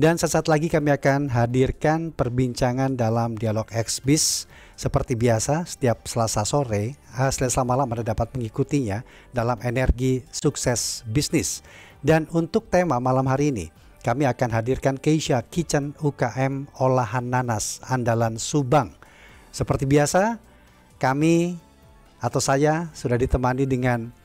Dan sesaat lagi kami akan hadirkan perbincangan dalam Dialog Xbiz. Seperti biasa, setiap Selasa sore, Selasa malam Anda dapat mengikutinya dalam Energi Sukses Bisnis. Dan untuk tema malam hari ini, kami akan hadirkan Keisha Kitchen UKM Olahan Nanas Andalan Subang. Seperti biasa, kami atau saya sudah ditemani dengan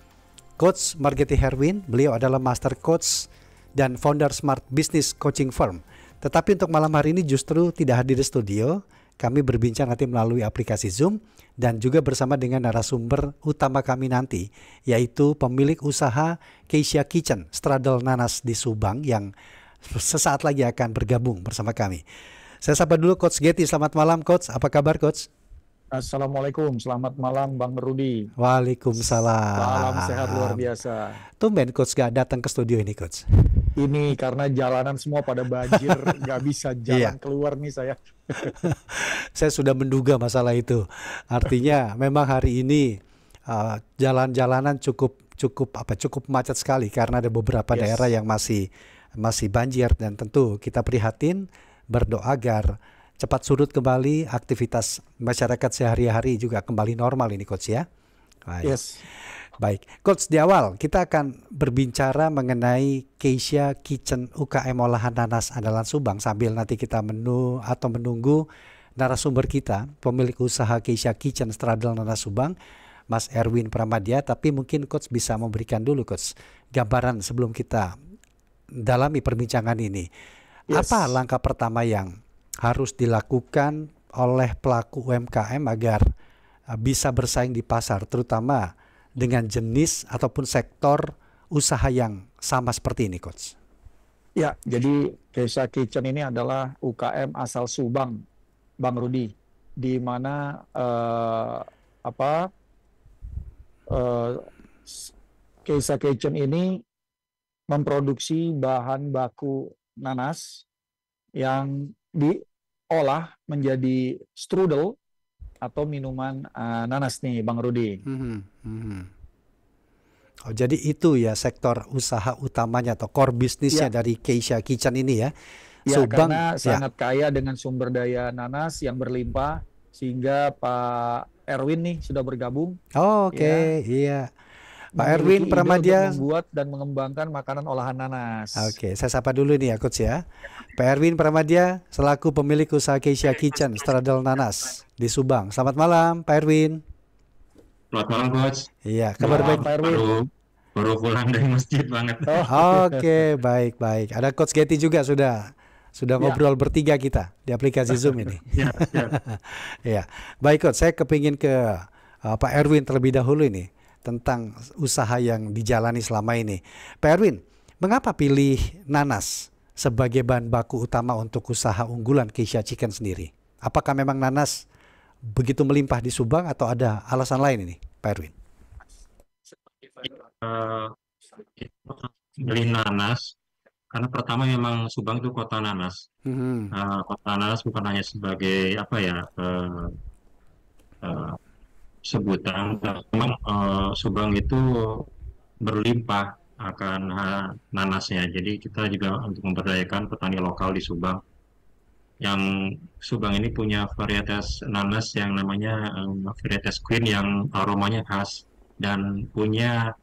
Coach Margeti Herwin. Beliau adalah Master Coach dan founder Smart Business Coaching Firm. Tetapi untuk malam hari ini justru tidak hadir di studio. Kami berbincang nanti melalui aplikasi Zoom dan juga bersama dengan narasumber utama kami nanti, yaitu pemilik usaha Keisha Kitchen Straddle Nanas di Subang yang sesaat lagi akan bergabung bersama kami. Saya sapa dulu Coach Getty. Selamat malam Coach. Apa kabar Coach? Assalamualaikum, selamat malam Bang Rudi. Waalaikumsalam. Salam sehat luar biasa. Tumben Coach gak datang ke studio ini Coach. Ini karena jalanan semua pada banjir, gak bisa jalan keluar nih saya. Saya sudah menduga masalah itu. Artinya memang hari ini jalan-jalanan cukup macet sekali karena ada beberapa daerah yang masih banjir, dan tentu kita prihatin, berdoa agar cepat surut kembali, aktivitas masyarakat sehari-hari juga kembali normal ini Coach ya. Baik, Coach, di awal kita akan berbicara mengenai Keisha Kitchen UKM Olahan Nanas Andalan Subang sambil nanti kita menunggu narasumber kita, pemilik usaha Keisha Kitchen Straddle Nanas Subang, Mas Erwin Pramadya. Tapi mungkin Coach bisa memberikan dulu Coach gambaran sebelum kita dalami perbincangan ini. Apa langkah pertama yang harus dilakukan oleh pelaku UMKM agar bisa bersaing di pasar, terutama dengan jenis ataupun sektor usaha yang sama seperti ini, Coach? Ya, jadi Keisha Kitchen ini adalah UKM asal Subang, Bang Rudi, di mana Keisha Kitchen ini memproduksi bahan baku nanas yang diolah menjadi strudel atau minuman nanas nih Bang Rudi. Oh, jadi itu ya sektor usaha utamanya atau core bisnisnya dari Keisha Kitchen ini ya. Subang karena sangat kaya dengan sumber daya nanas yang berlimpah, sehingga Pak Erwin nih sudah bergabung. Iya. Pak Erwin Pramadya membuat dan mengembangkan makanan olahan nanas. Saya sapa dulu nih ya Coach ya. Pak Erwin Pramadya selaku pemilik usaha Keisha Kitchen Straddle Nanas di Subang. Selamat malam Pak Erwin. Selamat malam Coach. Iya, kabar baik Pak Erwin. Baru pulang dari masjid banget. Baik. Ada Coach Getty juga sudah ngobrol bertiga kita di aplikasi Zoom ini. Iya. Baik Coach, saya kepingin ke Pak Erwin terlebih dahulu ini tentang usaha yang dijalani selama ini. Pak Erwin, mengapa pilih nanas sebagai bahan baku utama untuk usaha unggulan Keisha Chicken sendiri? Apakah memang nanas begitu melimpah di Subang atau ada alasan lain ini, Pak Erwin? Beli nanas karena pertama memang Subang itu kota nanas. Kota nanas bukan hanya sebagai sebutan, memang Subang itu berlimpah akan nanasnya. Jadi kita juga untuk memberdayakan petani lokal di Subang. Yang Subang ini punya varietas nanas yang namanya varietas Queen yang aromanya khas dan punya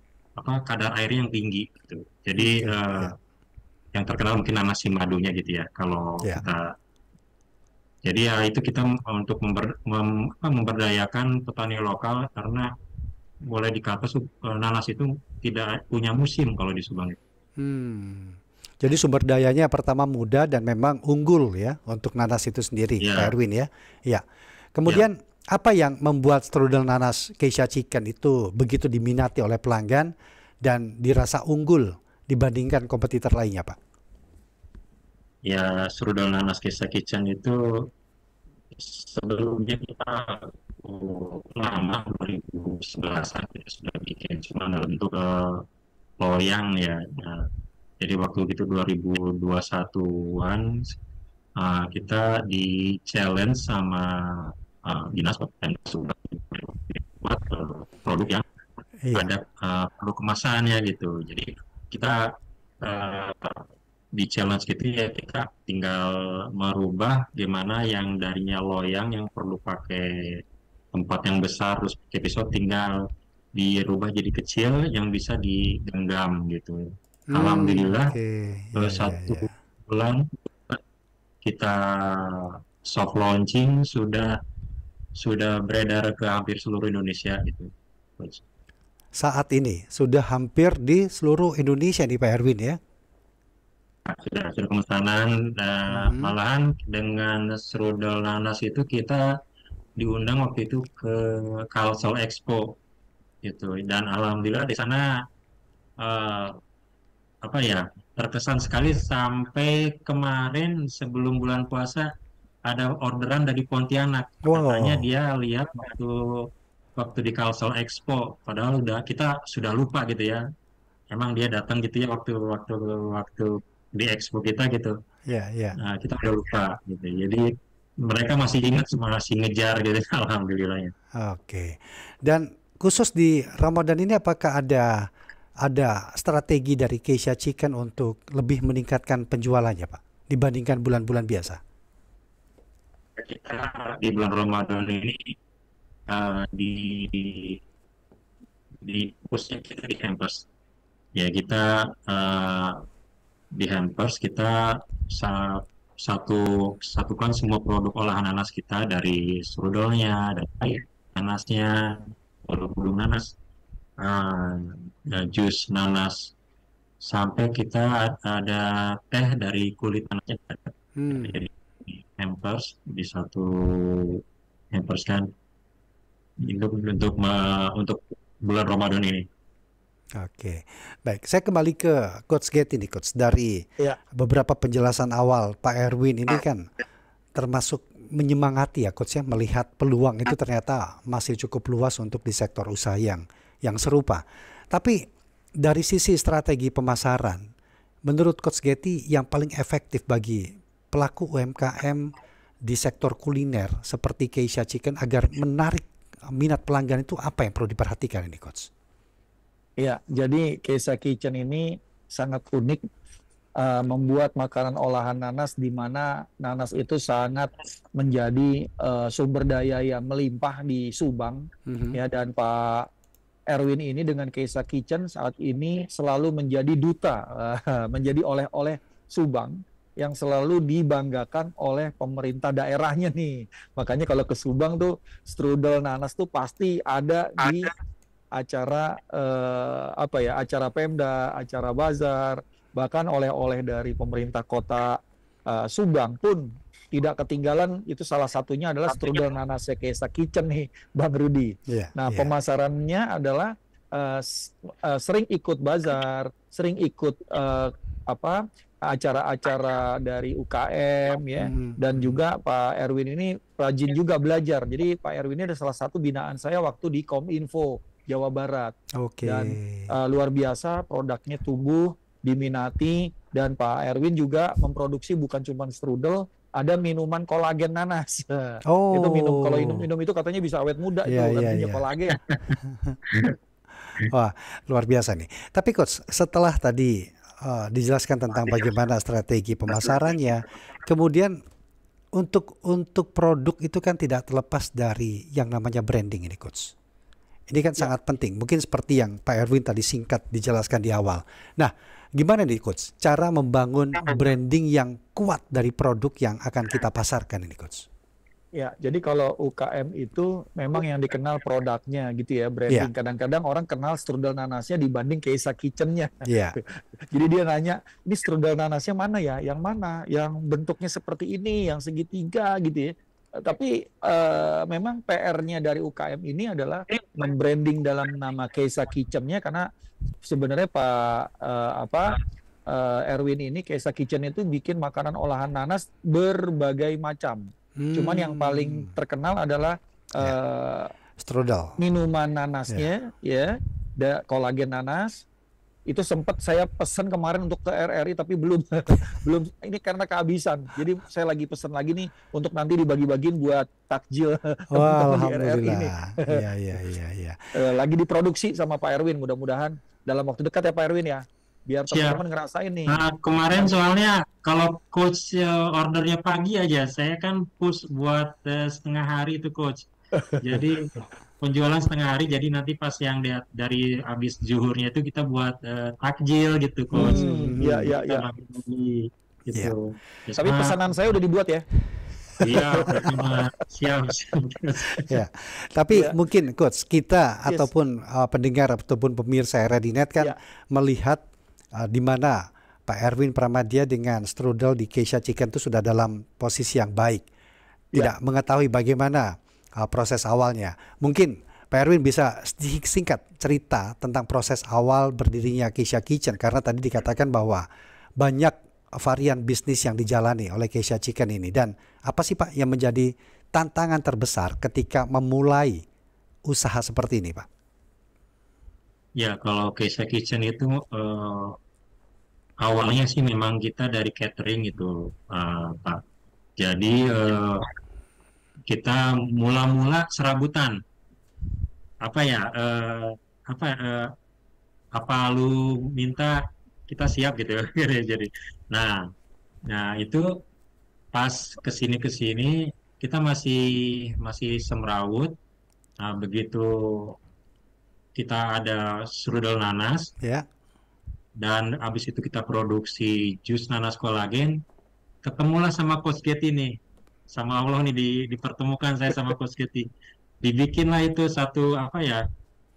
kadar airnya yang tinggi gitu. Jadi yang terkenal mungkin nanas madunya gitu ya kalau kita. Jadi ya itu kita untuk memberdayakan petani lokal karena boleh dikata nanas itu tidak punya musim kalau di Subang itu. Jadi sumber dayanya pertama mudah dan memang unggul ya untuk nanas itu sendiri, Pak Erwin ya. Iya. Kemudian apa yang membuat strudel nanas Keisha Chicken itu begitu diminati oleh pelanggan dan dirasa unggul dibandingkan kompetitor lainnya, Pak? Ya, strudel nanas Keisha Kitchen itu sebelumnya kita lama 2011 kita sudah bikin, cuma dalam bentuk loyang ya. Jadi waktu itu 2021-an kita di challenge sama Dinas Pertanian Subang buat produk yang ada produk kemasannya gitu. Jadi kita di challenge gitu ya, kita tinggal merubah gimana yang darinya loyang yang perlu pakai tempat yang besar terus pakai pisau, tinggal dirubah jadi kecil yang bisa digenggam gitu. Alhamdulillah Oke. Ya, ya, satu ya. bulan kita soft launching sudah beredar ke hampir seluruh Indonesia gitu. Saat ini sudah hampir di seluruh Indonesia nih Pak Erwin ya. Sudah pemesanan, Mhm. malahan dengan strudel nanas itu kita diundang waktu itu ke Kalsel Expo gitu, dan alhamdulillah di sana eh, apa ya, terkesan sekali sampai kemarin sebelum bulan puasa ada orderan dari Pontianak, katanya Wow. dia lihat waktu waktu di Kalsel Expo, padahal udah kita sudah lupa gitu ya, emang dia datang gitu ya waktu waktu waktu di expo kita gitu. Ya, ya. Nah, kita udah lupa gitu. Jadi mereka masih ingat, masih ngejar gitu. Alhamdulillahnya. Oke. Dan khusus di Ramadan ini apakah ada strategi dari Keisha Chicken untuk lebih meningkatkan penjualannya, Pak, dibandingkan bulan-bulan biasa? Kita di bulan Ramadan ini di khususnya kita di hampers. Ya kita di hampers kita sa- satukan semua produk olahan nanas kita, dari strudelnya, dari nanasnya, produk nanas, uh, jus nanas, sampai kita ada teh dari kulit nanasnya. Hmm. Jadi hampers di satu hampers kan, untuk bulan Ramadan ini. Oke, baik. Saya kembali ke Coach Getty nih, Coach. Dari Ya, beberapa penjelasan awal, Pak Erwin ini kan termasuk menyemangati ya, Coach ya, melihat peluang itu ternyata masih cukup luas untuk di sektor usaha yang serupa. Tapi dari sisi strategi pemasaran, menurut Coach Getty yang paling efektif bagi pelaku UMKM di sektor kuliner seperti Keisha Chicken agar menarik minat pelanggan itu apa yang perlu diperhatikan ini, Coach? ya. Jadi Keisa Kitchen ini sangat unik, membuat makanan olahan nanas di mana nanas itu sangat menjadi sumber daya yang melimpah di Subang, Mhm. ya. Dan Pak Erwin ini dengan Keisa Kitchen saat ini selalu menjadi duta, menjadi oleh-oleh Subang yang selalu dibanggakan oleh pemerintah daerahnya nih. Makanya kalau ke Subang tuh strudel nanas tuh pasti ada di acara, apa ya, acara Pemda, acara bazar, bahkan oleh-oleh dari pemerintah kota Subang pun tidak ketinggalan. Itu salah satunya adalah strudel nanas Keisa Kitchen nih, Bang Rudi. Iya, Nah, iya. pemasarannya adalah sering ikut bazar, sering ikut apa, acara-acara dari UKM, ya. Mhm, Dan mhm. juga Pak Erwin ini rajin juga belajar. Jadi Pak Erwin ini ada salah satu binaan saya waktu di Kominfo Jawa Barat. Oke. Dan luar biasa produknya tumbuh, diminati, dan Pak Erwin juga memproduksi bukan cuma strudel, ada minuman kolagen nanas. Itu minum, kalau Oh, minum itu katanya bisa awet muda, iya, itu iya, artinya iya. kolagen. Wah, luar biasa nih. Tapi Coach, setelah tadi dijelaskan tentang bagaimana strategi pemasarannya, kemudian untuk produk itu kan tidak terlepas dari yang namanya branding ini, Coach. Ini kan Ya, sangat penting. Mungkin seperti yang Pak Erwin tadi singkat dijelaskan di awal. Nah, gimana nih Coach, cara membangun branding yang kuat dari produk yang akan kita pasarkan ini, Coach? ya. Jadi kalau UKM itu memang yang dikenal produknya gitu ya, Iya, branding. Kadang-kadang orang kenal strudel nanasnya dibanding Keisa Kitchen-nya. iya. Jadi dia nanya, ini strudel nanasnya mana ya? Yang mana? Yang bentuknya seperti ini, yang segitiga gitu ya. Tapi memang PR-nya dari UKM ini adalah membranding dalam nama Keisa Kitchen-nya, karena sebenarnya Pak Erwin ini, Keisa Kitchen itu bikin makanan olahan nanas berbagai macam. Cuman yang paling Hmm, terkenal adalah ya. eh, Strudel. minuman Ya. nanasnya, ya, kolagen nanas. Itu sempat saya pesan kemarin untuk ke RRI, tapi belum belum, ini karena kehabisan. Jadi saya lagi pesan lagi nih untuk nanti dibagi-bagiin buat takjil Wah, teman-teman di RRI ini. alhamdulillah. Iya, iya, iya, iya. Lagi diproduksi sama Pak Erwin, mudah-mudahan dalam waktu dekat ya Pak Erwin ya. biar Siap. teman-teman ngerasain nih. Nah, kemarin soalnya kalau coach ordernya pagi aja, saya kan push buat setengah hari itu coach. Jadi penjualan setengah hari, jadi nanti pas yang dari habis zuhurnya itu kita buat takjil gitu coach. Ya, Jadi ya, kita ya. bagi lagi Ya. gitu. Ya, Tapi pesanan saya udah dibuat ya. iya, terima. Siap, siap. Ya, tapi Ya, mungkin coach kita yes, ataupun pendengar ataupun pemirsa RRDNet kan ya, melihat di mana Pak Erwin Pramadya dengan strudel di Keisha Chicken itu sudah dalam posisi yang baik. ya. Tidak mengetahui bagaimana proses awalnya. Mungkin Pak Erwin bisa singkat cerita tentang proses awal berdirinya Keisha Kitchen, karena tadi dikatakan bahwa banyak varian bisnis yang dijalani oleh Keisha Chicken ini, dan apa sih Pak yang menjadi tantangan terbesar ketika memulai usaha seperti ini Pak? Ya, kalau Keisha Kitchen itu awalnya sih memang kita dari catering itu, Pak. Jadi kita mula-mula serabutan. Apa ya? Apa? Apa lu minta kita siap gitu. Jadi, nah, itu pas kesini kita masih masih semrawut. Nah, begitu kita ada strudel nanas. Ya. Dan habis itu kita produksi jus nanas kolagen, ketemulah sama Coach Getty nih. Sama Allah nih dipertemukan saya sama Coach Getty. Dibikinlah itu satu apa ya?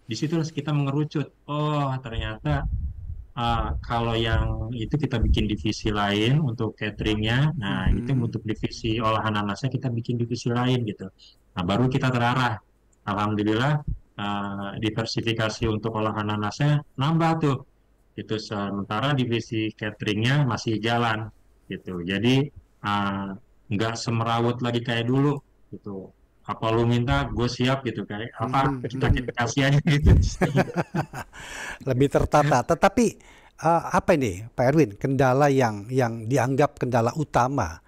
Di situ kita mengerucut. Oh, ternyata kalau yang itu kita bikin divisi lain untuk cateringnya. Nah, itu untuk divisi olahan nanasnya kita bikin divisi lain gitu. Nah, baru kita terarah. Alhamdulillah diversifikasi untuk olahan nanasnya nambah tuh. Itu sementara divisi cateringnya masih jalan gitu. Jadi nggak semerawut lagi kayak dulu gitu. Apa lu minta, gue siap gitu, kayak apa kita kasih aja gitu. Lebih tertata. Tetapi apa ini Pak Erwin, kendala yang dianggap kendala utama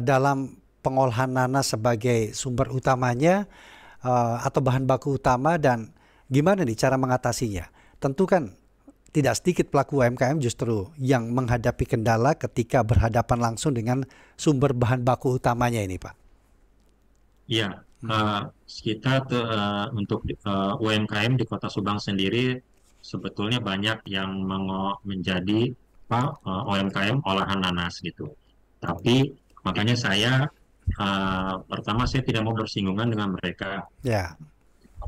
dalam pengolahan nanas sebagai sumber utamanya atau bahan baku utama, dan gimana nih cara mengatasinya? Tentu kan tidak sedikit pelaku UMKM justru yang menghadapi kendala ketika berhadapan langsung dengan sumber bahan baku utamanya ini Pak. Iya, kita untuk UMKM di Kota Subang sendiri sebetulnya banyak yang menjadi UMKM olahan nanas gitu. Tapi makanya saya pertama saya tidak mau bersinggungan dengan mereka. Ya.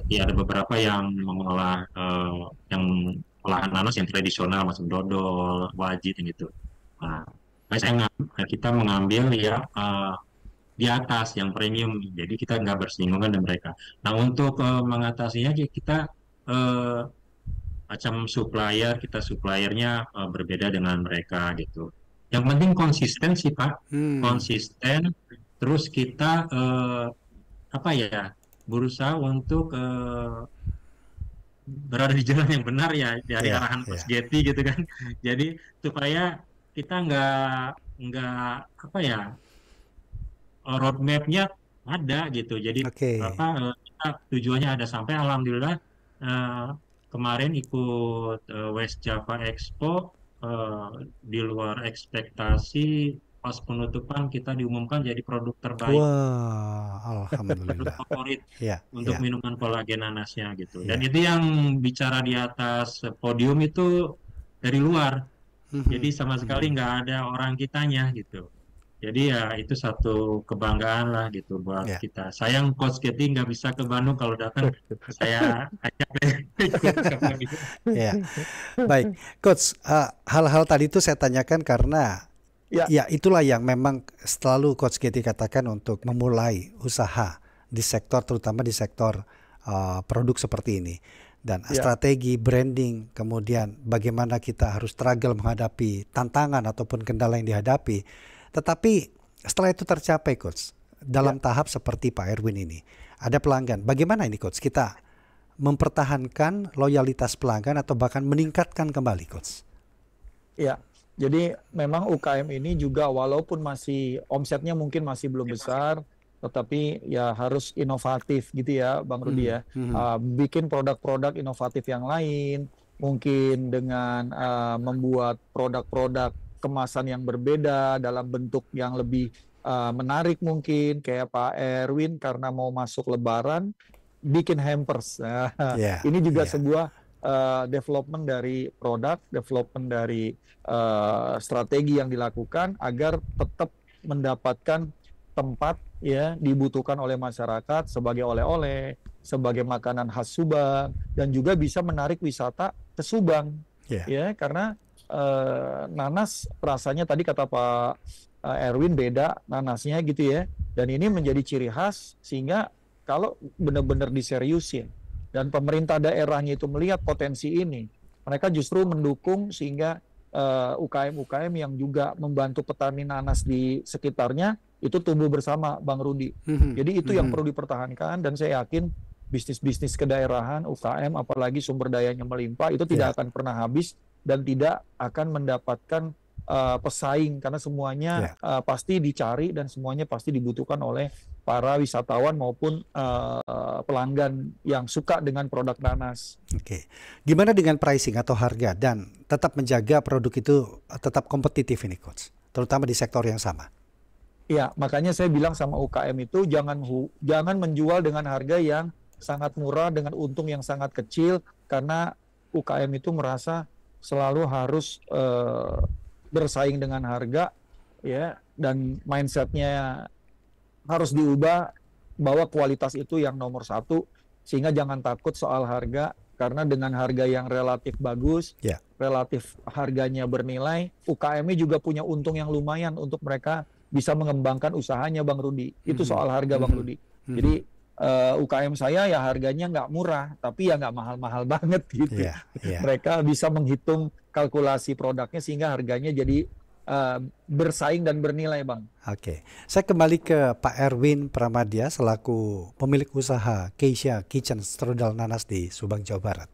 Ya, ada beberapa yang mengolah yang olahan nanas yang tradisional macam dodol, wajit gitu. Nah, kita mengambil ya di atas yang premium, jadi kita nggak bersinggungan dengan mereka. Nah, untuk mengatasinya kita macam suppliernya berbeda dengan mereka gitu. Yang penting konsisten sih Pak, konsisten. Terus kita apa ya, berusaha untuk berada di jalan yang benar ya, dari arahan Coach Getty gitu kan. Jadi supaya kita nggak apa ya, roadmap-nya ada gitu. Jadi kita tujuannya ada, sampai alhamdulillah kemarin ikut West Java Expo, di luar ekspektasi, pas penutupan kita diumumkan jadi produk terbaik. Wah, alhamdulillah. Produk favorit untuk minuman kolagen nanasnya gitu. Dan itu yang bicara di atas podium itu dari luar. Jadi sama sekali nggak ada orang kitanya gitu. Jadi ya itu satu kebanggaan lah gitu buat kita. Sayang Coach Getty nggak bisa ke Bandung, kalau datang saya ajak deh. Ya, baik, Coach. Hal-hal tadi itu saya tanyakan karena ya itulah yang memang selalu Coach Getty katakan untuk memulai usaha di sektor, terutama di sektor produk seperti ini. Dan strategi branding, kemudian bagaimana kita harus struggle menghadapi tantangan ataupun kendala yang dihadapi. Tetapi setelah itu tercapai Coach, dalam tahap seperti Pak Erwin ini, ada pelanggan. Bagaimana ini Coach, kita mempertahankan loyalitas pelanggan atau bahkan meningkatkan kembali Coach? Ya, jadi memang UKM ini juga walaupun masih omsetnya mungkin masih belum besar, tetapi ya harus inovatif gitu ya Bang Rudi ya. Bikin produk-produk inovatif yang lain, mungkin dengan membuat produk-produk kemasan yang berbeda dalam bentuk yang lebih menarik mungkin kayak Pak Erwin karena mau masuk Lebaran bikin hampers. Ya, Ini juga ya. sebuah development dari produk, development dari strategi yang dilakukan agar tetap mendapatkan tempat ya dibutuhkan oleh masyarakat sebagai oleh-oleh, sebagai makanan khas Subang dan juga bisa menarik wisata ke Subang Ya. ya karena nanas rasanya tadi kata Pak Erwin beda nanasnya gitu ya dan ini menjadi ciri khas sehingga kalau benar-benar diseriusin dan pemerintah daerahnya itu melihat potensi ini mereka justru mendukung sehingga UKM-UKM yang juga membantu petani nanas di sekitarnya itu tumbuh bersama Bang Rudi. Jadi itu yang perlu dipertahankan dan saya yakin bisnis-bisnis kedaerahan, UKM, apalagi sumber dayanya melimpah, itu tidak akan pernah habis dan tidak akan mendapatkan pesaing karena semuanya pasti dicari dan semuanya pasti dibutuhkan oleh para wisatawan maupun pelanggan yang suka dengan produk nanas. Oke. Gimana dengan pricing atau harga dan tetap menjaga produk itu tetap kompetitif ini Coach, terutama di sektor yang sama? Ya, makanya saya bilang sama UKM itu jangan menjual dengan harga yang sangat murah dengan untung yang sangat kecil karena UKM itu merasa selalu harus bersaing dengan harga ya dan mindsetnya harus diubah bahwa kualitas itu yang nomor satu sehingga jangan takut soal harga karena dengan harga yang relatif bagus, relatif harganya bernilai, UKM-nya juga punya untung yang lumayan untuk mereka bisa mengembangkan usahanya Bang Rudi. Itu soal harga Bang Rudi. Jadi UKM saya ya harganya nggak murah, tapi ya nggak mahal-mahal banget gitu. Mereka bisa menghitung kalkulasi produknya sehingga harganya jadi bersaing dan bernilai Bang. Oke, saya kembali ke Pak Erwin Pramadya selaku pemilik usaha Keisha Kitchen Strudel Nanas di Subang, Jawa Barat.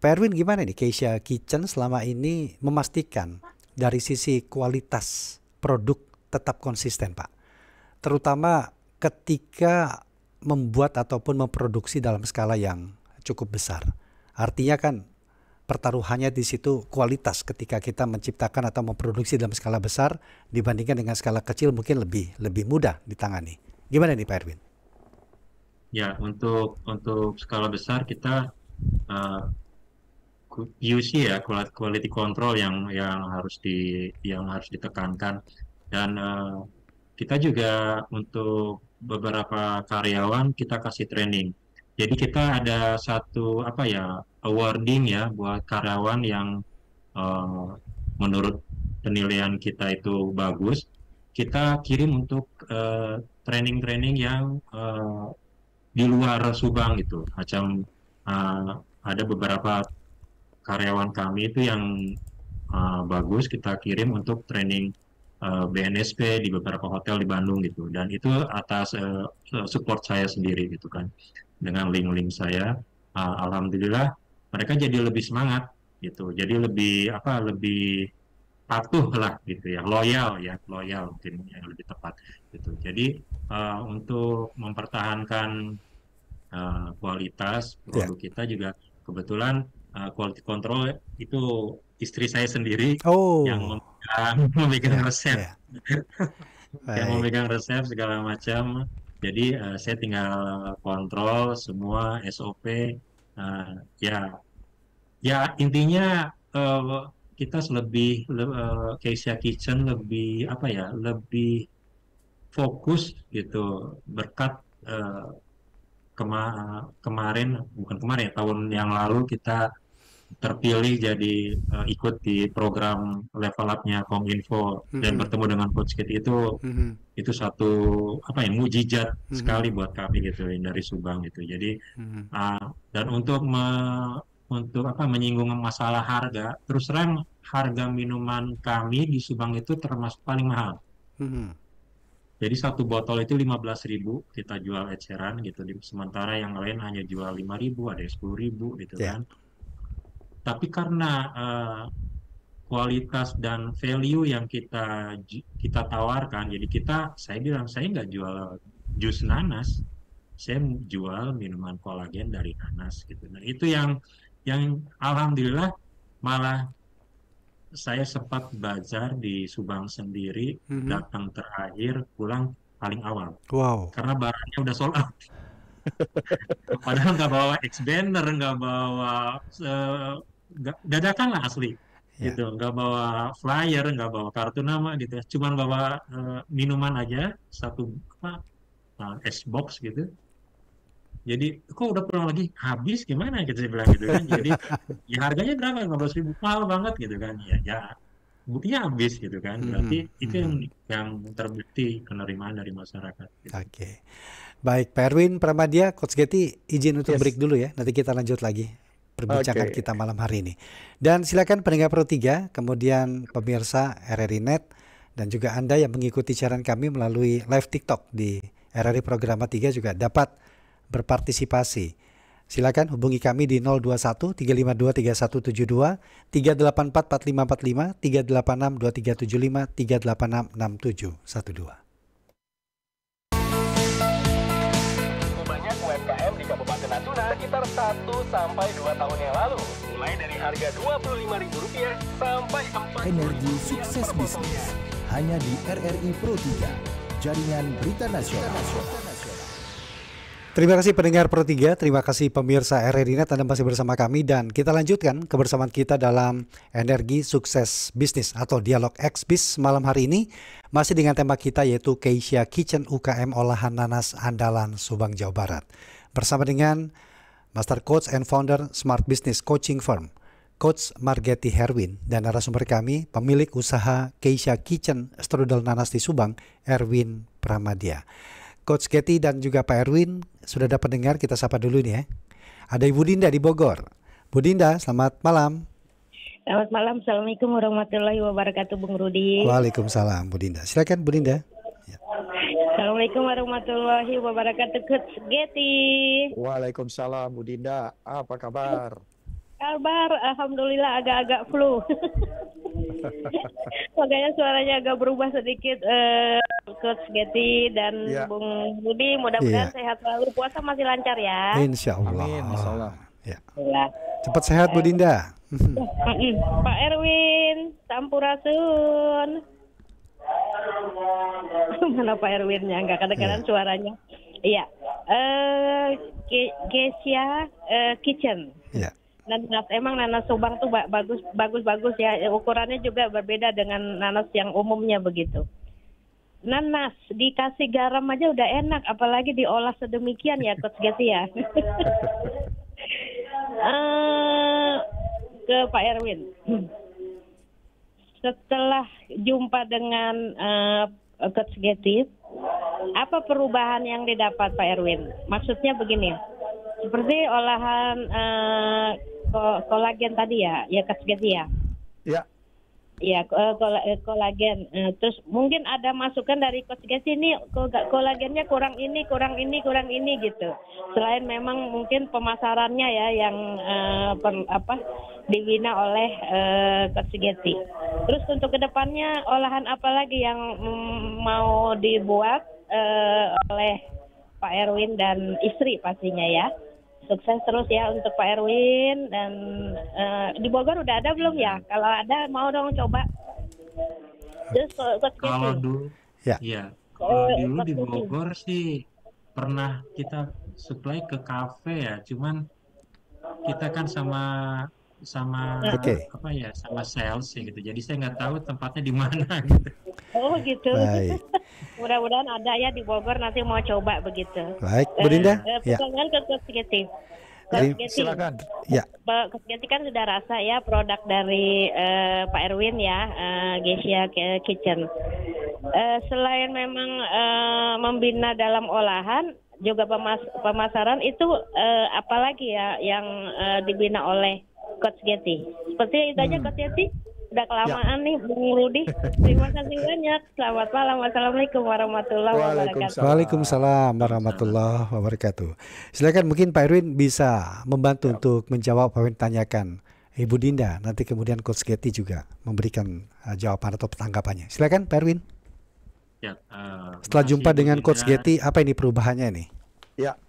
Pak Erwin gimana nih Keisha Kitchen selama ini memastikan dari sisi kualitas produk tetap konsisten Pak? Terutama ketika membuat ataupun memproduksi dalam skala yang cukup besar. Artinya kan pertaruhannya di situ kualitas ketika kita menciptakan atau memproduksi dalam skala besar dibandingkan dengan skala kecil mungkin lebih mudah ditangani. Gimana nih Pak Erwin? Ya, untuk skala besar kita QC ya, quality control yang harus ditekankan dan kita juga untuk beberapa karyawan kita kasih training. Jadi kita ada satu awarding ya buat karyawan yang menurut penilaian kita itu bagus. Kita kirim untuk training-training yang di luar Subang gitu. Macam ada beberapa karyawan kami itu yang bagus kita kirim untuk training BNSP di beberapa hotel di Bandung gitu dan itu atas support saya sendiri gitu kan dengan link-link saya alhamdulillah mereka jadi lebih semangat gitu jadi lebih patuh lah gitu ya loyal mungkin yang lebih tepat gitu jadi untuk mempertahankan kualitas produk kita juga kebetulan quality control itu istri saya sendiri yang memegang resep, yang memegang resep segala macam. Jadi saya tinggal kontrol semua SOP. Ya intinya kita Keisha Kitchen lebih lebih fokus gitu berkat tahun yang lalu kita terpilih jadi ikut di program level up-nya Kominfo dan bertemu dengan Coach Kit itu satu mukjizat sekali buat kami gitu dari Subang gitu. Jadi dan untuk menyinggung masalah harga, terus terang harga minuman kami di Subang itu termasuk paling mahal. Jadi satu botol itu 15.000 kita jual eceran gitu, sementara yang lain hanya jual 5.000, ada 10.000 gitu kan. Tapi karena kualitas dan value yang kita tawarkan, jadi saya bilang saya nggak jual jus nanas, saya jual minuman kolagen dari nanas gitu. Nah itu yang yang alhamdulillah malah saya sempat belajar di Subang sendiri, datang terakhir, pulang paling awal. Wow. Karena barangnya udah sold out. Padahal nggak bawa expander, nggak bawa dadakan lah asli. Ya. Gitu, nggak bawa flyer, nggak bawa kartu nama gitu. Cuman bawa minuman aja, satu es box gitu. Jadi kok udah pulang lagi habis gimana gitu saya bilang gitu kan. Jadi ya harganya berapa? 15.000, mahal banget gitu kan. Ya buktinya habis gitu kan. Berarti itu yang terbukti penerimaan dari masyarakat. Gitu. Oke. Baik, Pak Erwin Pramadya, Coach Getty izin untuk Yes. break dulu ya. Nanti kita lanjut lagi perbincangan Oke. kita malam hari ini. Dan silakan pendengar Pro 3, kemudian pemirsa RRI Net, dan juga Anda yang mengikuti siaran kami melalui live TikTok di RRI Programa 3 juga dapat berpartisipasi. Silakan hubungi kami di 021 352 3172, 384 4545, 386 2375, 386 6712. Banyak UMKM di Kabupaten Natuna sekitar 1-2 tahun yang lalu. Mulai dari harga Rp25.000 sampai 4 Energi Sukses Bisnis hanya di RRI Pro 3, jaringan berita nasional. Terima kasih pendengar Pro 3, terima kasih pemirsa RRI Net, Anda masih bersama kami dan kita lanjutkan kebersamaan kita dalam Energi Sukses Bisnis atau Dialog X-Bis malam hari ini masih dengan tema kita yaitu Keisha Kitchen UKM Olahan Nanas Andalan Subang Jawa Barat bersama dengan Master Coach and Founder Smart Business Coaching Firm Coach Margetti Herwin dan narasumber kami pemilik usaha Keisha Kitchen Strudel Nanas di Subang Erwin Pramadya. Coach Getty dan juga Pak Erwin sudah dapat dengar, kita sapa dulu nih ya. Ada Ibu Dinda di Bogor. Bu Dinda, selamat malam. Selamat malam, Assalamualaikum warahmatullahi wabarakatuh, Bung Rudi. Waalaikumsalam, Bu Dinda. Silakan Bu Dinda. Ya. Assalamualaikum warahmatullahi wabarakatuh, Coach Getty. Waalaikumsalam Bu Dinda, apa kabar? Kabar, alhamdulillah agak-agak flu. Makanya suaranya agak berubah sedikit, Coach Getty dan Ya. Bung Rudi. Mudah-mudahan Iya. sehat selalu, puasa masih lancar ya. Insya Allah. Amin, insya Allah. Ya. Alhamdulillah. Cepat sehat Bu Dinda. Pak Erwin, sampurasun. Mana Pak Erwinnya? Enggak kedengaran suaranya. Iya. Keisha Kitchen. Ya. Nanas, emang nanas Subang tuh bagus ya. Ukurannya juga berbeda dengan nanas yang umumnya begitu. Nanas dikasih garam aja udah enak, apalagi diolah sedemikian ya, Coach Getty ya. Ke Pak Erwin. Setelah jumpa dengan Coach Getty, apa perubahan yang didapat Pak Erwin? Maksudnya begini, seperti olahan kolagen tadi ya Coach Getty ya. Ya. Ya, kolagen. Terus mungkin ada masukan dari Coach Getty ini kolagennya kurang ini gitu. Selain memang mungkin pemasarannya ya yang dibina oleh Coach Getty. Terus untuk kedepannya olahan apa lagi yang mau dibuat oleh Pak Erwin dan istri pastinya ya. Sukses terus ya untuk Pak Erwin dan di Bogor udah ada belum ya? Kalau ada mau dong coba. Terus Kalau dulu, Ya. ya, kalau dulu di Bogor sih pernah kita supply ke kafe ya, cuman kita kan sama Oke. sama sales ya gitu. Jadi saya nggak tahu tempatnya di mana gitu. Oh gitu. Baik. Mudah-mudahan ada ya di Bogor, nanti mau coba begitu. Baik, Bu Dinda. Ya. Pertanyaan ke Coach Getty. Jadi, Coach Getty, Silakan. Ya. Coach Getty kan sudah rasa ya produk dari Pak Erwin ya, Keisha Kitchen. Selain memang membina dalam olahan, juga pemasaran itu apalagi ya yang dibina oleh Coach Getty. Seperti itu aja Coach Getty. Udah kelamaan nih Bung Rudi. Terima kasih banyak. Selamat malam. Wassalamualaikum warahmatullahi wabarakatuh. Waalaikumsalam warahmatullahi wabarakatuh. Silakan mungkin Pak Erwin bisa membantu untuk menjawab apa yang ditanyakan Ibu Dinda. Nanti kemudian Coach Getty juga memberikan jawaban atau tanggapannya. Silakan Pak Erwin. Ya, Setelah makasih, jumpa Bu dengan Dinda. Coach Getty, apa ini perubahannya nih? Ya.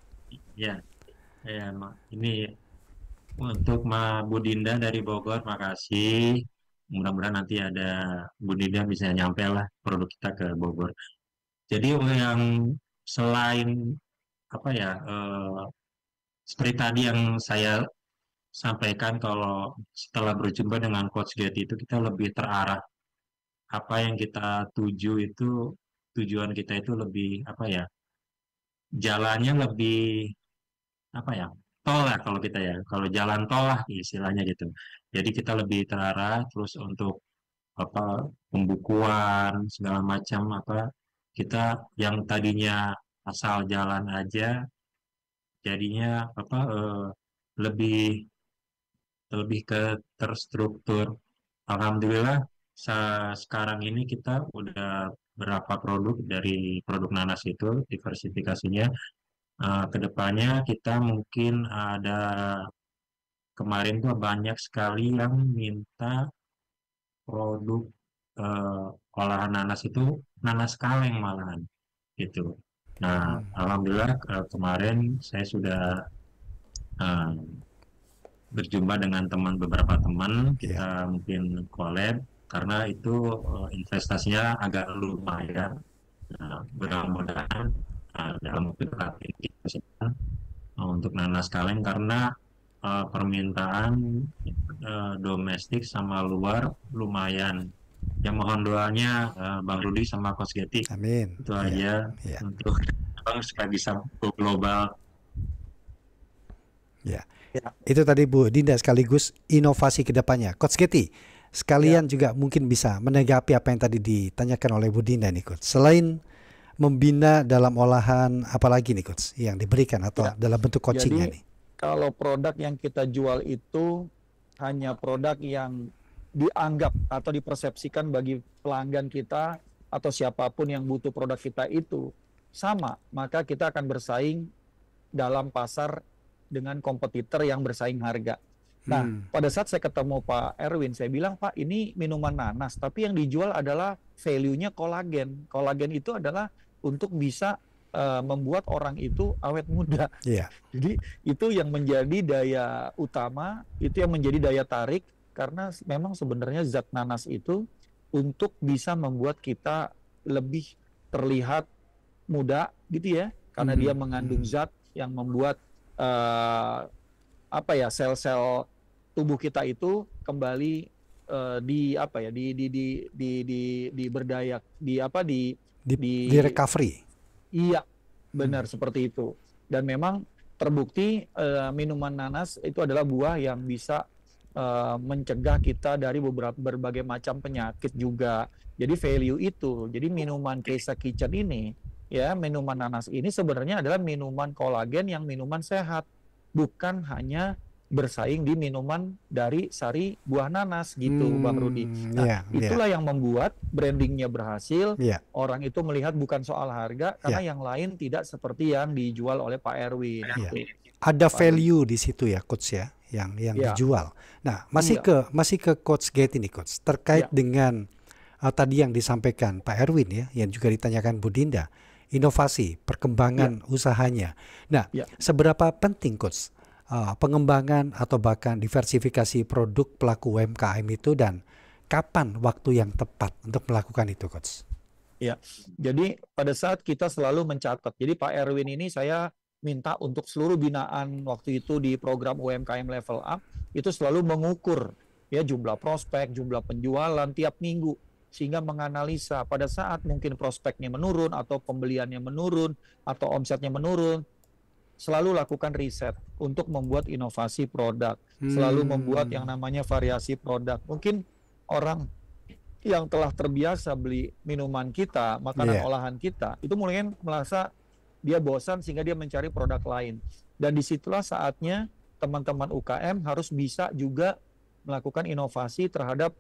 Ya, ini Untuk Bu Dinda dari Bogor, makasih. Mudah-mudahan nanti ada Bu Dinda bisa nyampe lah produk kita ke Bogor. Jadi yang selain apa ya, seperti tadi yang saya sampaikan kalau setelah berjumpa dengan Coach Getty itu kita lebih terarah. Apa yang kita tuju itu, tujuan kita itu lebih apa ya, jalannya lebih apa ya, tol lah kalau kita ya, kalau jalan tol lah istilahnya gitu. Jadi kita lebih terarah terus untuk apa, pembukuan segala macam apa, kita yang tadinya asal jalan aja jadinya apa, lebih lebih ke terstruktur. Alhamdulillah sekarang ini kita udah berapa produk dari produk nanas itu diversifikasinya. Kedepannya kita mungkin ada, kemarin tuh banyak sekali yang minta produk eh, olahan nanas itu nanas kaleng malahan gitu. Nah, alhamdulillah kemarin saya sudah eh, berjumpa dengan beberapa teman, kita mungkin collab karena itu investasinya agak lumayan. Nah, mudah-mudahan dalam waktu dekat ini kita bisa untuk nanas kaleng karena permintaan domestik sama luar lumayan. Yang mohon doanya Bang Rudi sama Coach Getty. Amin. Itu aja untuk Bang supaya bisa go global. Ya. Itu tadi Bu Dinda sekaligus inovasi ke depannya. Coach Getty, sekalian juga mungkin bisa menanggapi apa yang tadi ditanyakan oleh Bu Dinda nih Coach. Selain membina dalam olahan, apalagi nih Coach yang diberikan atau dalam bentuk coachingnya nih? Kalau produk yang kita jual itu hanya produk yang dianggap atau dipersepsikan bagi pelanggan kita atau siapapun yang butuh produk kita itu sama, maka kita akan bersaing dalam pasar dengan kompetitor yang bersaing harga. Nah, pada saat saya ketemu Pak Erwin, saya bilang, Pak, ini minuman nanas, tapi yang dijual adalah value-nya kolagen. Kolagen itu adalah untuk bisa membuat orang itu awet muda. Jadi itu yang menjadi daya utama, itu yang menjadi daya tarik, karena memang sebenarnya zat nanas itu untuk bisa membuat kita lebih terlihat muda gitu ya, karena dia mengandung zat yang membuat apa ya, sel-sel tubuh kita itu kembali di apa ya, di berdaya, di recovery. Iya, benar seperti itu. Dan memang terbukti minuman nanas itu adalah buah yang bisa mencegah kita dari berbagai macam penyakit juga. Jadi value itu. Jadi minuman Keisa Kitchen ini, ya, minuman nanas ini sebenarnya adalah minuman kolagen yang minuman sehat, bukan hanya bersaing di minuman dari sari buah nanas gitu, Bang Rudi. Nah, itulah yang membuat brandingnya berhasil. Orang itu melihat bukan soal harga, karena yang lain tidak seperti yang dijual oleh Pak Erwin. Gitu. Ada value di situ ya, Coach ya, yang dijual. Nah, masih ke Coach Getty nih, Coach, terkait dengan tadi yang disampaikan Pak Erwin ya, yang juga ditanyakan Bu Dinda, inovasi, perkembangan usahanya. Nah, seberapa penting Coach pengembangan atau bahkan diversifikasi produk pelaku UMKM itu, dan kapan waktu yang tepat untuk melakukan itu, Coach? Ya, jadi pada saat kita selalu mencatat, jadi Pak Erwin ini saya minta untuk seluruh binaan waktu itu di program UMKM Level Up itu selalu mengukur ya jumlah prospek, jumlah penjualan tiap minggu, sehingga menganalisa pada saat mungkin prospeknya menurun atau pembeliannya menurun atau omsetnya menurun, selalu lakukan riset untuk membuat inovasi produk, selalu membuat yang namanya variasi produk. Mungkin orang yang telah terbiasa beli minuman kita, makanan olahan kita, itu mulai merasa dia bosan sehingga dia mencari produk lain. Dan disitulah saatnya teman-teman UKM harus bisa juga melakukan inovasi terhadap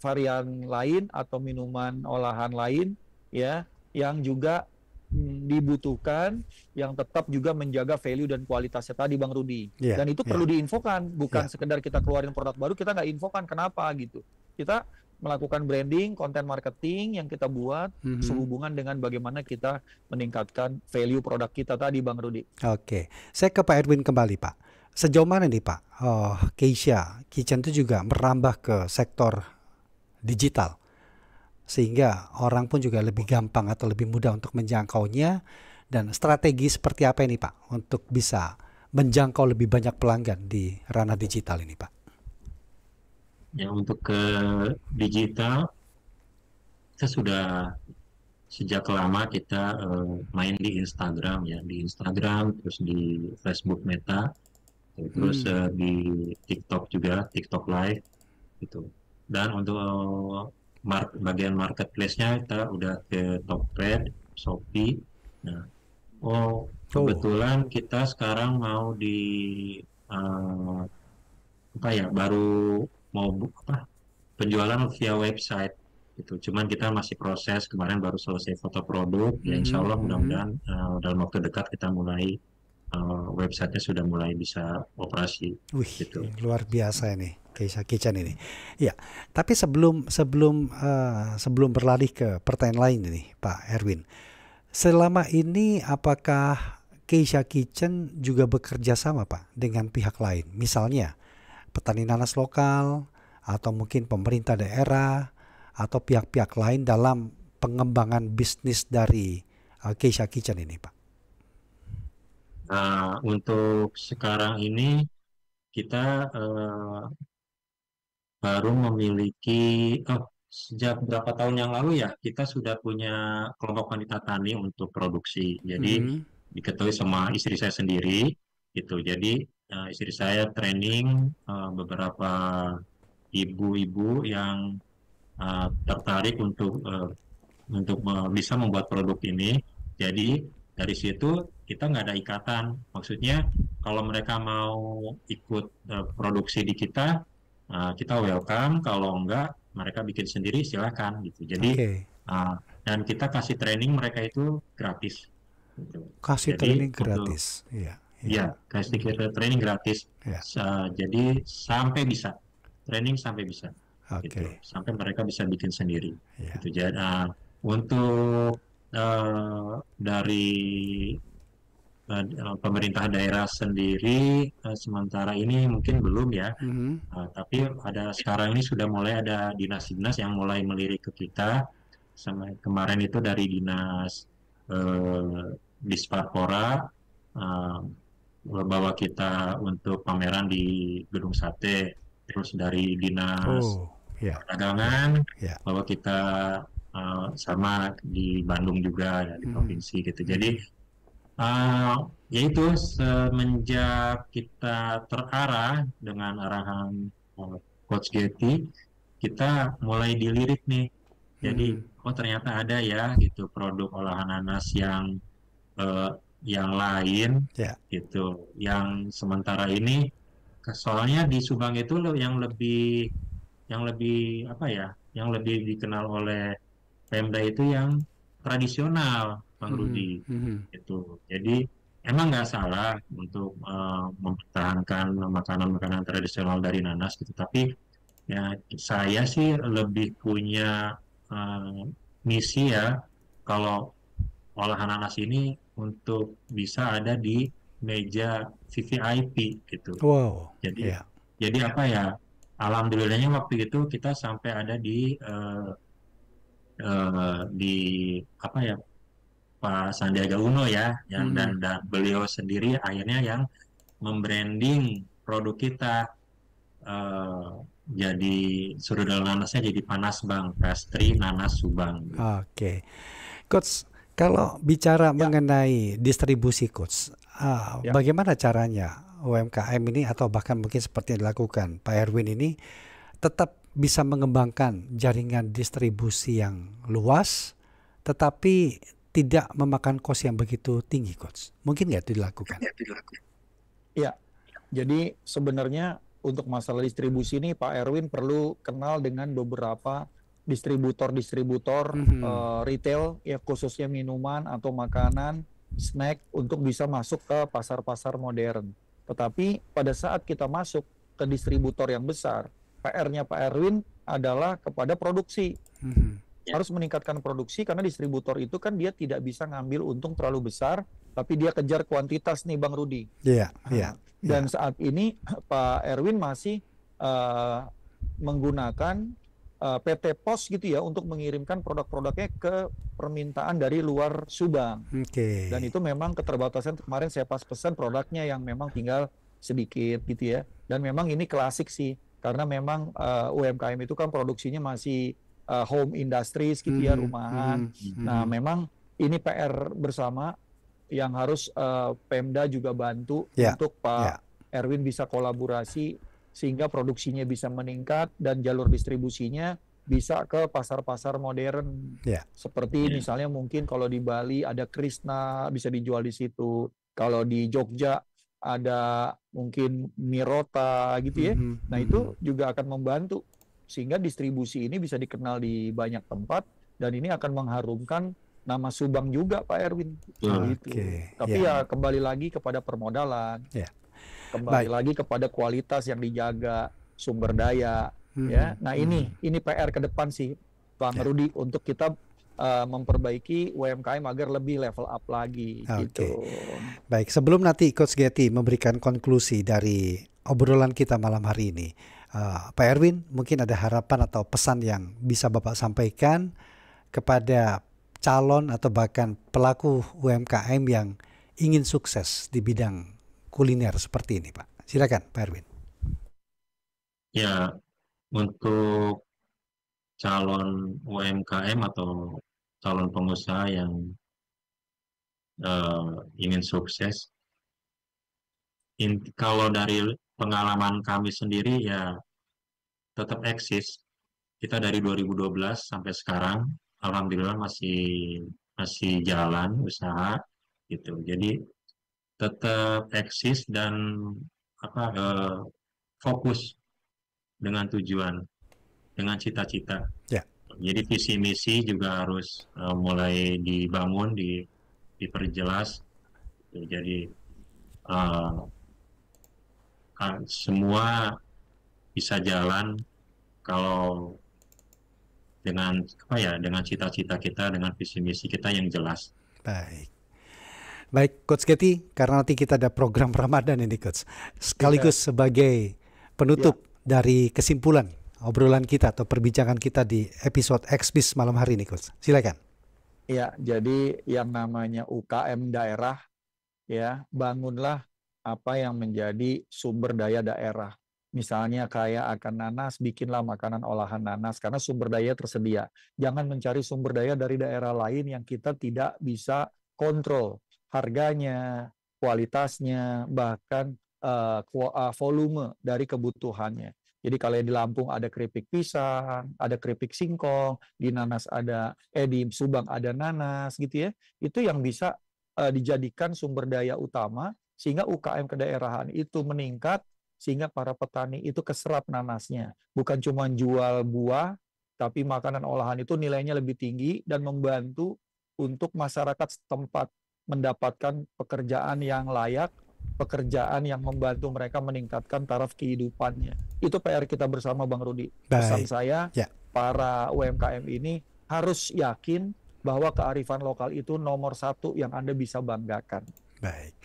varian lain atau minuman olahan lain ya, yang juga dibutuhkan, yang tetap juga menjaga value dan kualitasnya tadi, Bang Rudi. Dan itu perlu diinfokan, bukan sekedar kita keluarin produk baru kita nggak infokan kenapa gitu. Kita melakukan branding, konten marketing yang kita buat sehubungan dengan bagaimana kita meningkatkan value produk kita tadi, Bang Rudi. Oke, saya ke Pak Erwin kembali, Pak. Sejauh mana nih Pak, Keisha Kitchen itu juga merambah ke sektor digital sehingga orang pun juga lebih gampang atau lebih mudah untuk menjangkaunya, dan strategi seperti apa ini Pak untuk bisa menjangkau lebih banyak pelanggan di ranah digital ini Pak? Ya, untuk ke digital, kita sudah sejak lama kita main di Instagram ya, di Instagram, terus di Facebook Meta, terus di TikTok juga, TikTok Live gitu. Dan untuk bagian marketplace-nya kita udah ke Tokped, Shopee. Nah, kebetulan kita sekarang mau di baru mau penjualan via website gitu. Cuman kita masih proses, kemarin baru selesai foto produk. Ya insya Allah mudah-mudahan dalam waktu dekat kita mulai websitenya sudah mulai bisa operasi. Wih, gitu. Luar biasa ini Keisha Kitchen ini. Ya, tapi sebelum beralih ke pertanyaan lain ini Pak Erwin, selama ini apakah Keisha Kitchen juga bekerja sama Pak dengan pihak lain, misalnya petani nanas lokal atau mungkin pemerintah daerah atau pihak-pihak lain dalam pengembangan bisnis dari Keisha Kitchen ini Pak? Nah, untuk sekarang ini kita baru memiliki, sejak beberapa tahun yang lalu ya, kita sudah punya kelompok wanita tani untuk produksi. Jadi diketahui sama istri saya sendiri, gitu. Jadi istri saya training beberapa ibu-ibu yang tertarik untuk bisa membuat produk ini. Jadi dari situ kita nggak ada ikatan. Maksudnya kalau mereka mau ikut produksi di kita, kita welcome. Kalau enggak, mereka bikin sendiri silakan gitu. Jadi dan kita kasih training mereka itu gratis. Gitu. Kasih training gratis, iya, kasih training gratis. Jadi sampai bisa training sampai bisa. Gitu. Sampai mereka bisa bikin sendiri. Gitu. Jadi untuk dari pemerintah daerah sendiri sementara ini mungkin belum ya, tapi sekarang ini sudah mulai ada dinas-dinas yang mulai melirik ke kita. Sama kemarin itu dari dinas Disparpora bawa kita untuk pameran di Gedung Sate, terus dari dinas perdagangan bawa kita sama di Bandung juga ya, di provinsi gitu. Jadi yaitu semenjak kita terarah dengan arahan Coach Getty, kita mulai dilirik nih. Jadi ternyata ada ya gitu produk olahan nanas yang lain gitu, yang sementara ini soalnya di Subang itu yang lebih dikenal oleh Pemda itu yang tradisional, Bang Rudi. Gitu. Jadi emang nggak salah untuk mempertahankan makanan-makanan tradisional dari nanas gitu, tapi ya saya sih lebih punya misi ya, kalau olahan nanas ini untuk bisa ada di meja VVIP gitu. Jadi apa ya, alhamdulillahnya waktu itu kita sampai ada di Pak Sandiaga Uno ya, dan beliau sendiri akhirnya yang membranding produk kita, jadi surudal nanasnya jadi Panas Bang, pastry nanas Subang. Coach, kalau bicara mengenai distribusi Coach, bagaimana caranya UMKM ini atau bahkan mungkin seperti yang dilakukan Pak Erwin ini tetap bisa mengembangkan jaringan distribusi yang luas tetapi tidak memakan kos yang begitu tinggi Coach? Mungkin nggak itu dilakukan? Ya, jadi sebenarnya untuk masalah distribusi ini Pak Erwin perlu kenal dengan beberapa distributor retail ya, khususnya minuman atau makanan, snack, untuk bisa masuk ke pasar-pasar modern. Tetapi pada saat kita masuk ke distributor yang besar, PR-nya Pak Erwin adalah kepada produksi. Harus meningkatkan produksi, karena distributor itu kan dia tidak bisa ngambil untung terlalu besar tapi dia kejar kuantitas nih Bang Rudi. Iya, iya. Dan saat ini Pak Erwin masih menggunakan PT Pos gitu ya untuk mengirimkan produk-produknya ke permintaan dari luar Subang. Oke. Dan itu memang keterbatasan. Kemarin saya pas pesan produknya yang memang tinggal sedikit gitu ya. Dan memang ini klasik sih, karena memang UMKM itu kan produksinya masih home industries gitu ya, rumahan. Nah memang ini PR bersama yang harus Pemda juga bantu untuk Pak Erwin bisa kolaborasi sehingga produksinya bisa meningkat dan jalur distribusinya bisa ke pasar-pasar modern. Seperti misalnya mungkin kalau di Bali ada Krishna bisa dijual di situ. Kalau di Jogja ada mungkin Mirota gitu ya. Nah itu juga akan membantu sehingga distribusi ini bisa dikenal di banyak tempat dan ini akan mengharumkan nama Subang juga Pak Erwin. Gitu. Tapi ya kembali lagi kepada permodalan. Kembali lagi kepada kualitas yang dijaga, sumber daya, ya. Nah ini PR ke depan sih, Bang Rudi, untuk kita memperbaiki UMKM agar lebih level up lagi. Gitu. Baik, sebelum nanti Coach Getty memberikan konklusi dari obrolan kita malam hari ini, Pak Erwin mungkin ada harapan atau pesan yang bisa Bapak sampaikan kepada calon atau bahkan pelaku UMKM yang ingin sukses di bidang kuliner seperti ini, Pak. Silakan, Pak Erwin. Ya, untuk calon UMKM atau calon pengusaha yang ingin sukses, kalau dari pengalaman kami sendiri ya tetap eksis. Kita dari 2012 sampai sekarang, alhamdulillah masih jalan usaha gitu. Jadi tetap eksis dan fokus dengan tujuan, dengan cita-cita. Jadi visi misi juga harus mulai dibangun, diperjelas. Jadi semua bisa jalan kalau dengan cita-cita kita, dengan visi misi kita yang jelas. Baik, Coach Getty, karena nanti kita ada program Ramadan ini, Coach. Sekaligus sebagai penutup dari kesimpulan obrolan kita atau perbincangan kita di episode XBIZ malam hari ini, Coach. Silakan. Ya, jadi yang namanya UKM daerah, ya, bangunlah apa yang menjadi sumber daya daerah. Misalnya kayak akan nanas, bikinlah makanan olahan nanas karena sumber daya tersedia. Jangan mencari sumber daya dari daerah lain yang kita tidak bisa kontrol harganya, kualitasnya, bahkan volume dari kebutuhannya. Jadi kalau di Lampung ada keripik pisang, ada keripik singkong, di Subang ada nanas gitu ya. Itu yang bisa dijadikan sumber daya utama sehingga UKM kedaerahan itu meningkat, sehingga para petani itu keserap nanasnya. Bukan cuma jual buah, tapi makanan olahan itu nilainya lebih tinggi dan membantu untuk masyarakat setempat mendapatkan pekerjaan yang layak, pekerjaan yang membantu mereka meningkatkan taraf kehidupannya. Itu PR kita bersama, Bang Rudi. Pesan saya, para UMKM ini harus yakin bahwa kearifan lokal itu nomor satu yang Anda bisa banggakan. Baik.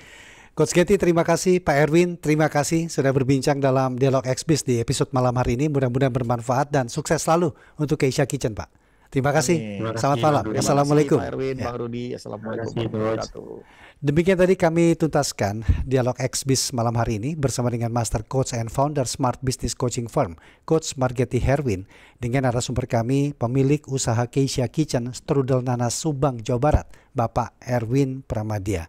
Coach Getty, terima kasih. Pak Erwin, terima kasih sudah berbincang dalam Dialog XBIZ di episode malam hari ini. Mudah-mudahan bermanfaat dan sukses selalu untuk Keisha Kitchen, Pak. Terima kasih. Selamat malam. Assalamualaikum. Pak Erwin, Bang Rudi. Assalamualaikum warahmatullahi wabarakatuh. Demikian tadi kami tuntaskan Dialog XBIZ malam hari ini bersama dengan Master Coach and Founder Smart Business Coaching Firm, Coach Margetti Herwin, dengan narasumber kami, pemilik usaha Keisha Kitchen, Strudel Nanas Subang, Jawa Barat, Bapak Erwin Pramadya.